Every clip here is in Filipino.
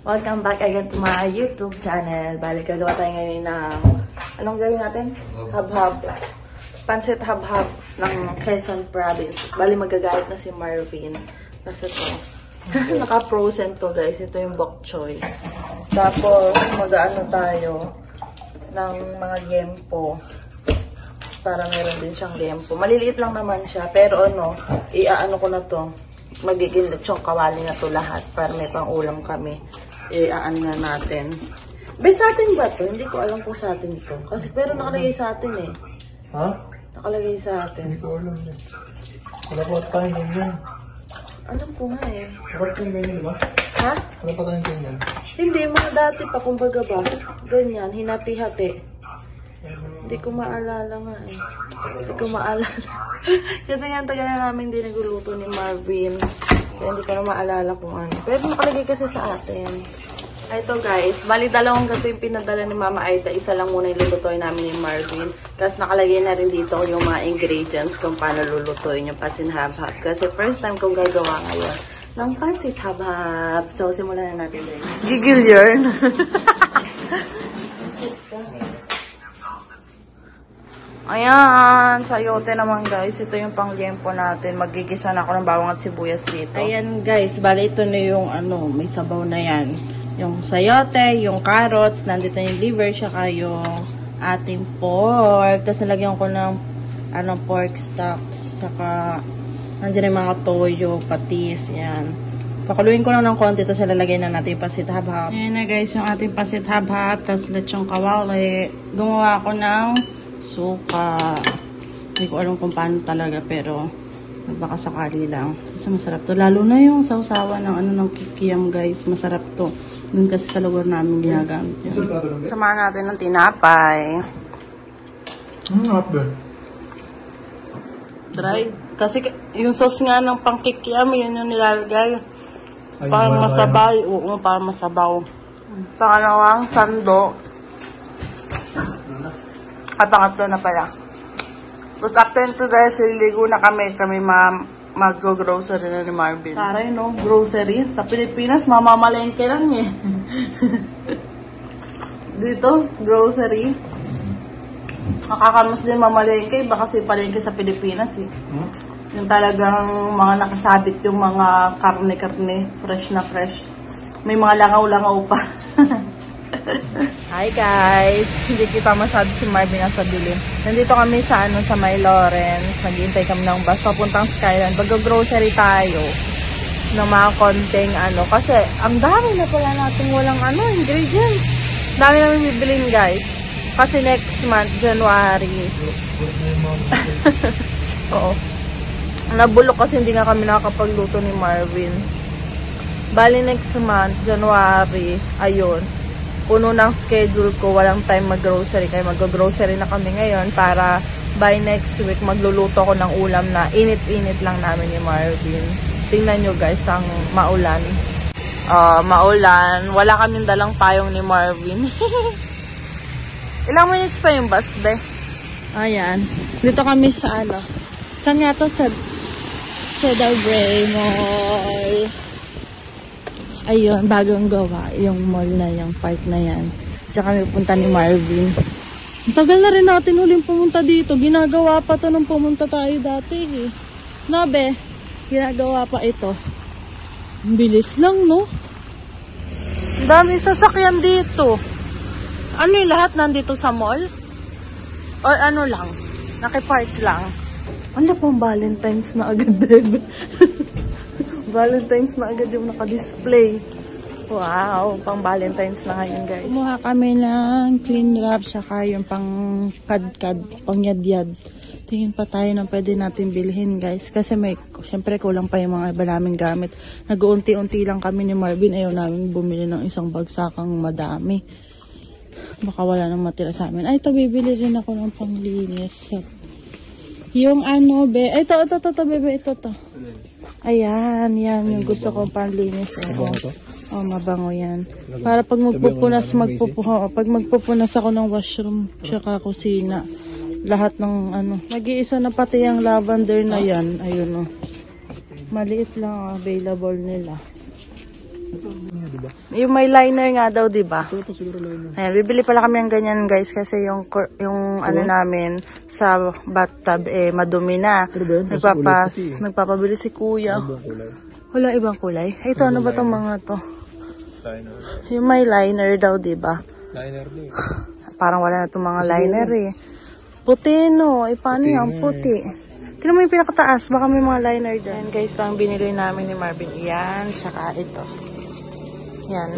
Welcome back again to my YouTube channel. Balik, gagawa tayo ngayon ng... Anong gawin natin? Habhab. Pansit habhab ng Quezon Province. Bali, magagayat na si Marvin. Kasi ito, naka-frozen to guys. Ito yung bok choy. Tapos, mag-ano tayo ng mga liempo. Para meron din siyang liempo. Maliliit lang naman siya. Pero ano, iaano ko na to. Magiging lechong kawali na to lahat. Para may pang-ulam kami. Iaano na natin. Be, sa atin ba to? Hindi ko alam kung sa atin to. Kasi pero nakalagay sa atin eh. Ha? Nakalagay sa atin. Hindi ko alam eh. Wala pa tayong ganyan. Alam ko nga eh. Wala tayong ganyan, diba? Ha? Wala pa tayong ganyan. Hindi, mga dati pa, kumbaga ba? Ganyan, hinati-hati. Hindi ko maalala nga eh. Hindi ko maalala. Kasi nga, tagal na namin hindi nagluluto ni Marvin. Kaya hindi ko na maalala kung ano. Pero nakalagay kasi sa atin. Ito guys, bali dalawang ganito yung pinadala ni Mama Aita. Isa lang muna yung lulutuin namin ni Marvin. Tapos nakalagay na rin dito yung mga ingredients kung paano lulutuin yung pansit habhab. Kasi first time kong gagawa ngayon ng pansit habhab. So, simulan na natin din. Gigil yun. Ayan, sayote naman guys. Ito yung pangliempo natin. Magigisa na ako ng bawang at sibuyas dito. Ayan guys, bali ito na yung ano, may sabaw na yan. Yung sayote, yung carrots, nandito yung liver, saka yung ating pork. Tapos nalagyan ko ng pork stocks, saka nandiyan yung mga toyo, patis, yan. Pakuluin ko lang ng konti, tapos lalagay na natin yung pansit habhab. Ayan na guys, yung ating pansit habhab, tapos lechong kawali. Gumawa ko ng suka. Hindi ko alam kung paano talaga, pero baka sakali lang. Kasi masarap to. Lalo na yung sausawa ng ng kikiam guys. Masarap to. Doon kasi sa lugar namin ginagamit yun. Samahan natin ng tinapay. Not bad. Dry. Kasi yung sauce nga ng pangkikiam, yun yung nilalagay. Para masabaw. Oo, para masabaw. Pangalawang sando. At pangatlo na pala. Tapos after nito dahil sililigo na kami mag-grocery na ni Marvin. Saray no, grocery. Sa Pilipinas, mamamalengke lang eh. Dito, grocery. Nakakamas din mamalengke, baka kasi palengke sa Pilipinas eh. Yung talagang mga nakasabit yung mga karne-karne, fresh na fresh. May mga langaw-langaw pa. Hi guys! Hindi kita masyado si Marvin nasa dilim. Nandito kami sa sa May Lawrence. Naghihintay kami ng bus papuntang Skyland. Mag-grocery tayo ng mga konting Kasi ang dami na pala natin walang ingredients. Dami namin bibilin guys. Kasi next month, January. Oo. Nabulok kasi hindi nga kami nakakapagluto ni Marvin. Bali next month, January, ayun. Puno ng schedule ko, walang time mag-grocery. Kaya mag-grocery na kami ngayon para by next week magluluto ko ng ulam na init-init lang namin ni Marvin. Tingnan nyo guys, ang maulan. Maulan. Wala kaming dalang payong ni Marvin. Ilang minutes pa yung bus, be? Ayan. Dito kami sa Saan nga to? Sa Cedar Brae Mall. Ayun, bagong gawa. Yung mall na, yung park na yan. Diyan kami pupunta ni Marvin. Ang tagal na rin natin uling pumunta dito. Ginagawa pa to nung pumunta tayo dati eh. Nabe, ginagawa pa ito. Ang bilis lang, no? Ang dami sasakyan dito. Ano yung lahat nandito sa mall? Or ano lang? Nakipark lang? Ano pang Valentine's na agad din? Valentine's na agad yung naka-display. Wow, pang Valentine's na ngayon guys. Kumuha kami ng clean wrap, saka yung pang kad-kad, pang yad-yad. Tingin pa tayo ng pwede natin bilhin guys. Kasi syempre kulang pa yung mga iba naming gamit. Nag-uunti-unti lang kami ni Marvin. Ayaw namin bumili ng isang bagsakang madami. Baka wala nang matira sa amin. Ay, ito bibili rin ako ng panglinis. Yung be. Ito, bebe. Ito. Ayan, yan. Yung gusto kong panlinis. Mabango yan. Para pag magpupunas ako ng washroom, tsaka kusina. Lahat ng Mag-iisa na pati yung lavender na yan. Ayun Maliit lang available nila. ba? Yung may liner nga daw, di ba? Ito siguro lang. Ayan, bibili pala kami ng ganyan guys kasi yung ano namin sa bathtub madumi na. Ano ba yun? Nagpapabili si kuya. Ano ba kulay? Wala ibang kulay. Ito, ano ba itong mga to? Liner. Yung may liner daw, di ba? Liner din. Parang wala na itong mga liner eh. Puti no. Paano yan? Puti. Tignan mo yung pinakataas. Baka may mga liner dyan. Guys, lang binili namin ni Marvin. Yan. Tsaka ito. Yan.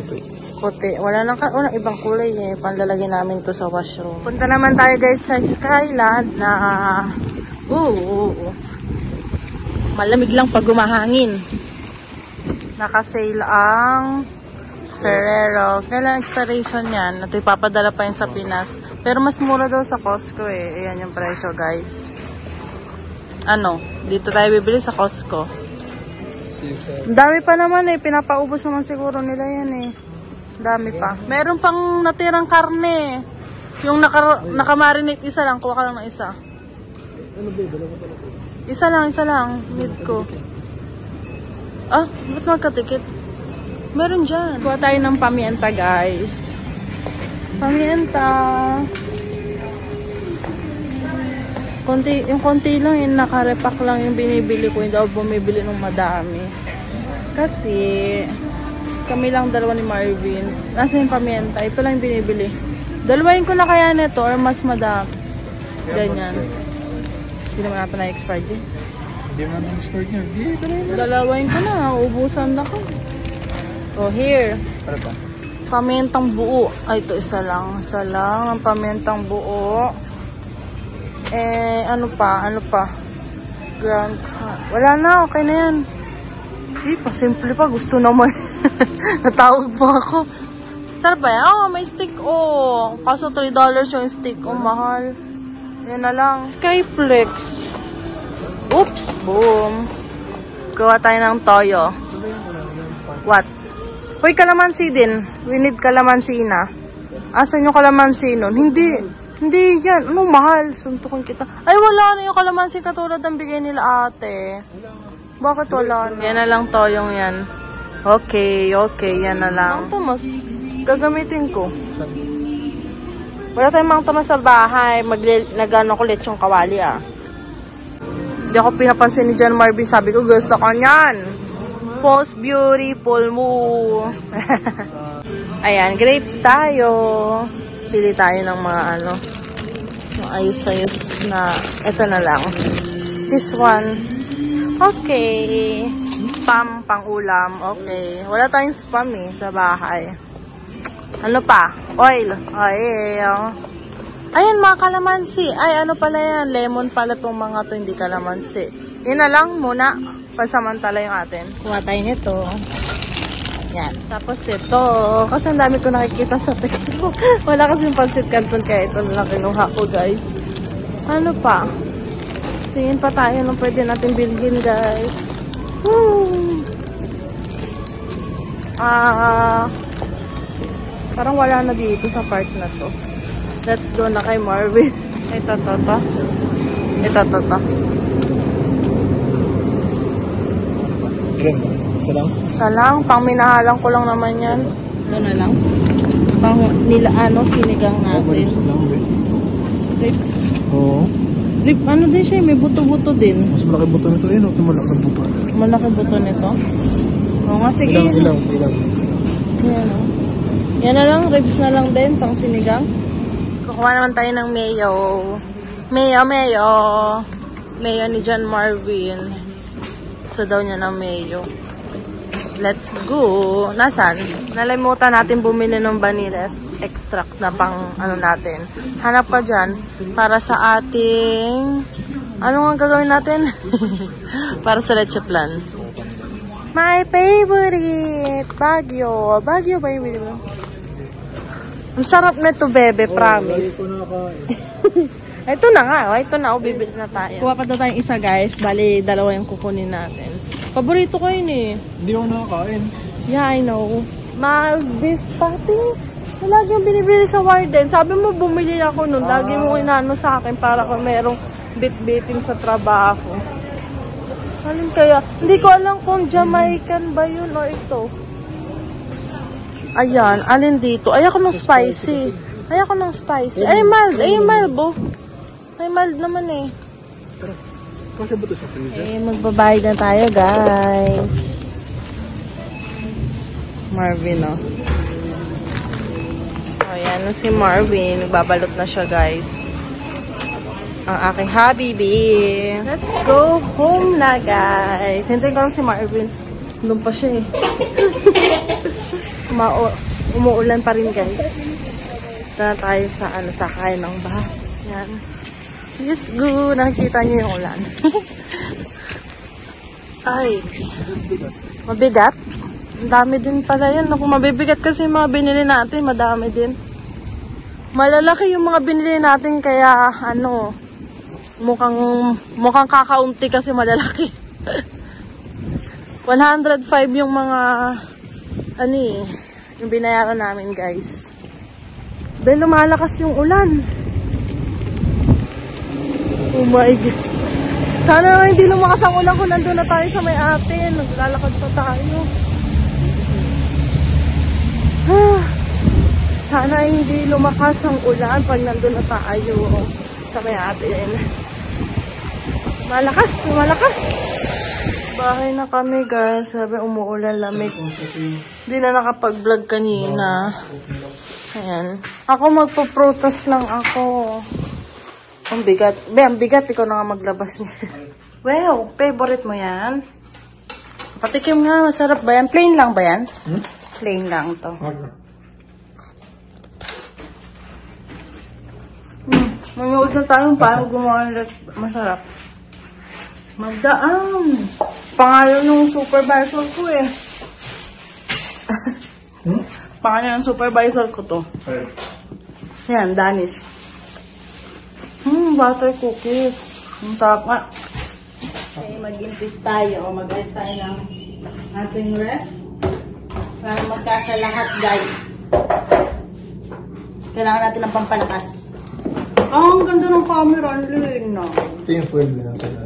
Puti. Walang ibang kulay eh. Panlalagay namin to sa washroom. Punta naman tayo guys sa Skyland na malamig lang pag gumahangin. Naka-sale ang Ferrero. Kailan expiration yan? At ipapadala pa yun sa Pinas. Pero mas mura daw sa Costco eh. Ayan yung presyo guys. Ano? Dito tayo bibili sa Costco. Dami pa naman eh. Pinapaubos naman siguro nila yan eh. Dami pa. Meron pang natirang karne. Yung nakamarinate isa lang. Kuha ka lang ng isa. Ano ba? Dalawa pala po. Isa lang. Need ko. Ah, ba't magkatikit? Meron dyan. Kuha tayo ng pamienta, guys. Pamienta. Yung konti lang, yung nakarepack lang yung binibili ko. Hindi ako bumibili ng madami. Kasi, kami lang dalawa ni Marvin. Nasa yung pamienta. Ito lang yung binibili. Dalawain ko na kaya nito or mas madami. Ganyan. Hindi naman natin na-expired eh. Hindi naman na-expired niya. Dalawain ko na. Ubusan na ko. So, here. Ano pa? Pamientang buo. Ay, ito isa lang. Isa lang. Ang pamientang buo. Ano pa? Grand. Wala na. Okay na yan. Pasimple pa. Gusto naman. Natawag pa ako. Sarap ba yan? May stick. Kaso $3 yung stick. Mahal. Yan na lang. Skyflex. Oops. Boom. Gawa tayo ng toyo. What? Uy, kalamansi din. We need kalamansi na. Asan yung kalamansi nun? Hindi yan. Ano, mahal. Suntukin kita. Ay, wala na yung kalamansi katulad ng bigay nila ate. Bakit wala na? Yan na lang toyong yan. Okay. Yan na lang. Mang Tomas, gagamitin ko. Wala tayong Mang Tomas sa bahay. Nag-ano ko lechong kawali Hindi ako pinapansin ni John Marvin. Sabi ko, gusto ko niyan. Most beautiful mo. Ayan, grapes tayo. Pili tayo ng mga ayos-ayos na, ito na lang. This one. Okay. Spam, pang ulam. Okay. Wala tayong spam sa bahay. Ano pa? Oil. Ayan, mga kalamansi. Ay, ano pala yan? Lemon pala itong mga to, hindi kalamansi. Yun na lang muna. Pansamantala yung atin. Kuha tayo nito. Yan. Tapos ito. Kasi ang dami ko nakikita sa TikTok. Wala kasing pansit canton kaya ito na lang kinuha ko, guys. Ano pa? Tingin pa tayo nung pwede natin bilhin, guys. Parang wala na dito sa part na to. Let's go na kay Marvin. Ito. Isa lang. Pang minahalang ko lang naman yan. Ito na lang. Pang sinigang natin. Rips. Oo. Rip, din siya. May buto-buto din. Mas malaki buto nito yun. Malaki buto. Malaki buto nito? Oo nga, sige. Ilang. Yan Yan na lang. Ribs na lang din. Pang sinigang. Kukuha naman tayo ng mayo. Mayo ni John Marvin. Gusto daw niya ng mayo. Let's go. Nasaan? Nalimutan natin bumili ng vanilla extract na pang natin. Hanap ka dyan para sa ating ano nga gagawin natin? Para sa leche plan. My favorite! Baguio ba yung bili mo? Ang sarap na ito, bebe. Promise. Ito na nga. Ito na. Bibili na tayo. Kuha pa daw tayong isa, guys. Bali, dalawa yung kukunin natin. Paborito ko yun eh. Hindi ako nakakain. Yeah, I know. Beef patty. Lagi yung binibili sa Warden. Sabi mo, bumili ako nun. Lagi mo inano sa akin para kung merong bit-bitin sa trabaho. Alin kaya? Hindi ko alam kung Jamaican ba yun o ito. Ayan, alin dito? Ayoko ng spicy. Ayoko ng spicy. Ay, mild. Ay, mild, bo. Ay, mild naman eh. Tara. Kasya ba ito sa freezer? Eh, magbabayad na tayo, guys. Marvin, oh. Ayan na si Marvin. Nagbabalot na siya, guys. Ang aking habibi. Let's go home na, guys. Hintayin ko lang si Marvin. Doon pa siya, eh. Umuulan pa rin, guys. Ito na tayo sa, sakay ng bus. Yan. Yes, go. Nakikita niyo yung ulan. Ay. Mabigat? Ang dami din pala yan. Kung mabibigat kasi yung mga binili natin, madami din. Malalaki yung mga binili natin, kaya, mukhang kakaunti kasi malalaki. 105 yung mga, yung binayaran namin, guys. Dahil lumalakas yung ulan. Oh my God. Sana naman hindi lumakas ang ulan kung nandun na tayo sa may atin. Naglalakad pa tayo. Sana hindi lumakas ang ulan pag nandun na tayo sa may atin. Malakas, malakas. Bahay na kami, guys. Sabi umuulan, lamig. Hindi na nakapag-vlog kanina. Ayan. Ako magpo-protest lang ako. Ang bigat. Ang bigat. Ikaw na nga maglabas niya. Wow, favorite mo yan? Patikim nga. Masarap ba yan? Plain lang ba yan? Plain lang to. Manood na tayo paano gumawa ng masarap. Magdaan. Pangalan ng supervisor ko eh. Pangalan ng supervisor ko to. Yan, Danish. Butter cookies. Ang sarap nga. Okay, mag-impis tayo. Mag-ayos tayo ng ating ref. Para magkasa lahat, guys. Kailangan natin ng pampalakas. Ang ganda ng camera. Ang lin, no? Ito yung fuel na natin.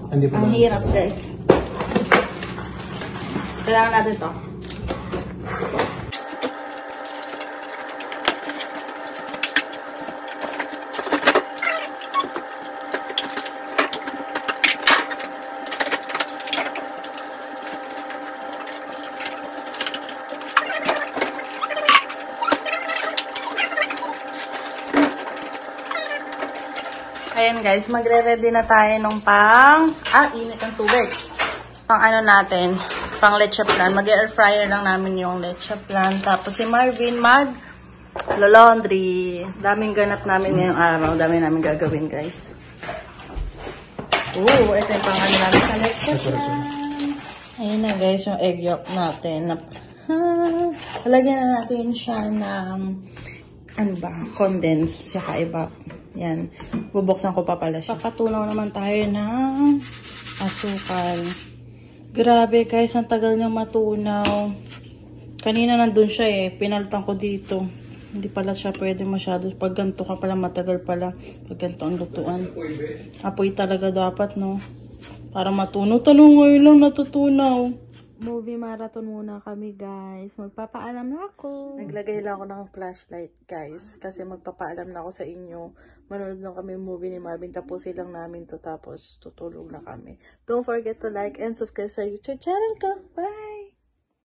Ang hirap, guys. Kailangan natin to. Ayan guys, magre-ready na tayo ng init ng tubig. Pang natin, pang leche plan. Mag-air fryer lang namin yung leche plan. Tapos si Marvin mag-laundry. Daming ganap namin ngayong araw. Daming namin gagawin guys. Ito yung pang namin sa leche plan. Ayan na guys, yung egg yolk natin. Lagyan na natin siya ng condense, saka evap. Yan. Bubuksan ko pa pala siya. Papatunaw naman tayo ng asukal. Grabe guys, ang tagal niyang matunaw. Kanina nandun siya eh. Pinaltan ko dito. Hindi pala siya pwede masyado. Pag ganito ka pala, matagal pala. Pag ganito ang lutuan. Apoy talaga dapat, no? Para matunaw. Tanong ngayon lang natutunaw. Movie marathon muna kami, guys. Magpapaalam na ako. Naglagay lang ako ng flashlight, guys. Kasi magpapaalam na ako sa inyo. Manood lang kami movie ni Marvin. Tapusin lang namin to. Tapos tutulog na kami. Don't forget to like and subscribe sa YouTube channel ko. Bye!